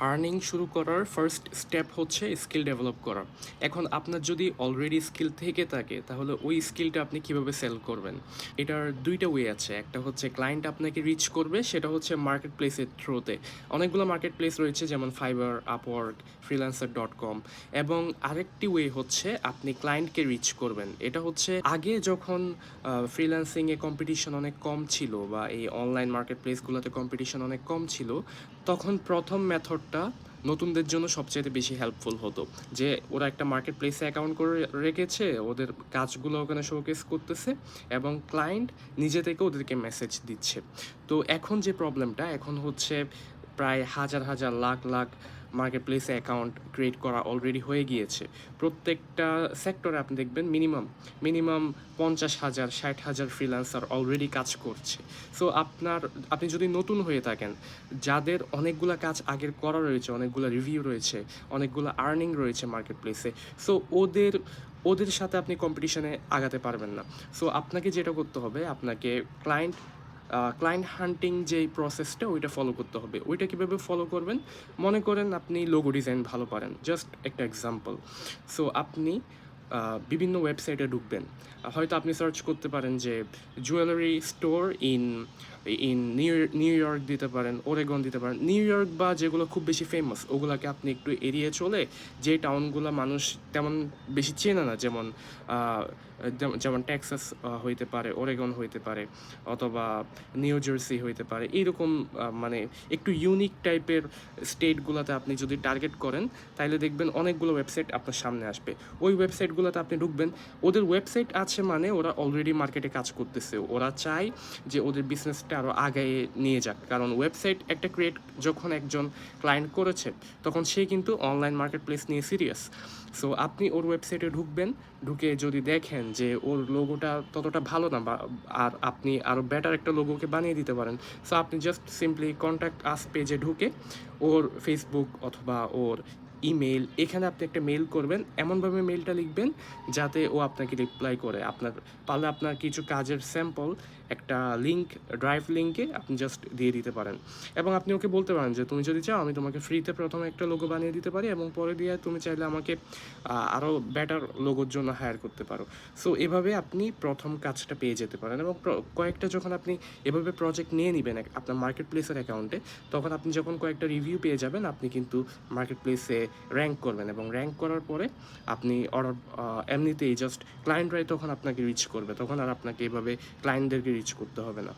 Earning শুরু করার first step হচ্ছে স্কিল ডেভেলপ করা। এখন আপনার যদি অলরেডি স্কিল থেকে থাকে তাহলে ওই স্কিলটা আপনি কিভাবে সেল করবেন? এটার দুইটা ওয়ে আছে। একটা হচ্ছে ক্লায়েন্ট আপনাকে রিচ করবে, সেটা হচ্ছে মার্কেট প্লেসের থ্রুতে। অনেকগুলো মার্কেট প্লেস রয়েছে যেমন ফাইবার, আপওয়ার্ক, ফ্রিল্যান্সার.com। এবং আরেকটি ওয়ে হচ্ছে আপনি ক্লায়েন্টকে রিচ করবেন। এটা হচ্ছে আগে যখন ফ্রিল্যান্সিংয়ে কম্পিটিশন অনেক কম ছিল বা এই অনলাইন মার্কেট প্লেসগুলোতে কম্পিটিশন অনেক কম ছিল, তখন প্রথম মেথডটা নতুনদের জন্য সবচেয়ে বেশি হেল্পফুল হতো। যে ওরা একটা মার্কেট প্লেসে অ্যাকাউন্ট করে রেখেছে, ওদের কাজগুলো ওখানে শোকেস করতেছে এবং ক্লায়েন্ট নিজে থেকে ওদেরকে মেসেজ দিচ্ছে। তো এখন যে প্রবলেমটা এখন হচ্ছে প্রায় হাজার হাজার লাখ লাখ মার্কেট প্লেসে অ্যাকাউন্ট ক্রিয়েট করা অলরেডি হয়ে গিয়েছে। প্রত্যেকটা সেক্টরে আপনি দেখবেন মিনিমাম মিনিমাম 50,000 60,000 ফ্রিল্যান্সার অলরেডি কাজ করছে। সো আপনি যদি নতুন হয়ে থাকেন, যাদের অনেকগুলা কাজ আগের করা রয়েছে, অনেকগুলা রিভিউ রয়েছে, অনেকগুলো আর্নিং রয়েছে মার্কেট প্লেসে, সো ওদের সাথে আপনি কম্পিটিশনে আগাতে পারবেন না। সো আপনাকে যেটা করতে হবে, আপনাকে ক্লায়েন্ট হান্টিং যেই প্রসেসটা ওইটা ফলো করতে হবে। ওইটা কীভাবে ফলো করবেন? মনে করেন আপনি লোগো ডিজাইন ভালো পারেন, জাস্ট একটা এক্সাম্পল। সো আপনি বিভিন্ন ওয়েবসাইটে ঢুকবেন। হয়তো আপনি সার্চ করতে পারেন যে jewellery store in in new York দিতে পারেন, ওরেগন দিতে পারেন। নিউ ইয়র্ক বা যেগুলো খুব বেশি ফেমাস ওগুলোকে আপনি একটু এড়িয়ে চলে যে টাউনগুলো মানুষ তেমন বেশি চেনে না, যেমন যেমন টেক্সাস হইতে পারে, ওরেগন হইতে পারে, অথবা নিউ জার্সি হইতে পারে, এইরকম মানে একটু ইউনিক টাইপের স্টেটগুলোতে আপনি যদি টার্গেট করেন তাহলে দেখবেন অনেকগুলো ওয়েবসাইট আপনার সামনে আসবে। ওই ওয়েবসাইটগুলোতে আপনি ঢুকবেন। ওদের ওয়েবসাইট আছে মানে ওরা অলরেডি মার্কেটে কাজ করতেছে, ওরা চায় যে ওদের বিজনেসটা আরও আগে নিয়ে যাক। কারণ ওয়েবসাইট একটা ক্রিয়েট যখন একজন ক্লায়েন্ট করেছে, তখন সে কিন্তু অনলাইন মার্কেট প্লেস নিয়ে সিরিয়াস। সো আপনি ওর ওয়েবসাইটে ঢুকবেন, ঢুকে যদি দেখেন যে ওর লোগোটা ততটা ভালো না, বা আর আপনি আরও বেটার একটা লোগোকে বানিয়ে দিতে পারেন, সো আপনি জাস্ট সিম্পলি কন্ট্যাক্ট আস পেজে ঢুকে ওর ফেসবুক অথবা ওর ইমেল, এখানে আপনি একটা মেল করবেন। এমনভাবে মেলটা লিখবেন যাতে ও আপনাকে রিপ্লাই করে। পারলে আপনার কিছু কাজের স্যাম্পল একটা লিঙ্ক, ড্রাইভ লিঙ্কে আপনি জাস্ট দিয়ে দিতে পারেন। এবং আপনি ওকে বলতে পারেন যে তুমি যদি চাও আমি তোমাকে ফ্রিতে প্রথমে একটা লোগো বানিয়ে দিতে পারি, এবং পরে দিয়ে তুমি চাইলে আমাকে আরও বেটার লোগোর জন্য হায়ার করতে পারো। সো এভাবে আপনি প্রথম কাজটা পেয়ে যেতে পারেন। এবং কয়েকটা যখন আপনি এভাবে প্রজেক্ট নিয়ে নেবেন আপনার মার্কেট প্লেসের অ্যাকাউন্টে, তখন আপনি যখন কয়েকটা রিভিউ পেয়ে যাবেন, আপনি কিন্তু মার্কেট প্লেসে র্যাঙ্ক করবেন। এবং র্যাঙ্ক করার পরে আপনি অর্ডার এমনিতেই জাস্ট ক্লায়েন্টরাই তখন আপনাকে রিচ করবে, তখন আর আপনাকে এভাবে ক্লায়েন্টদেরকে রিচ করতে হবে না।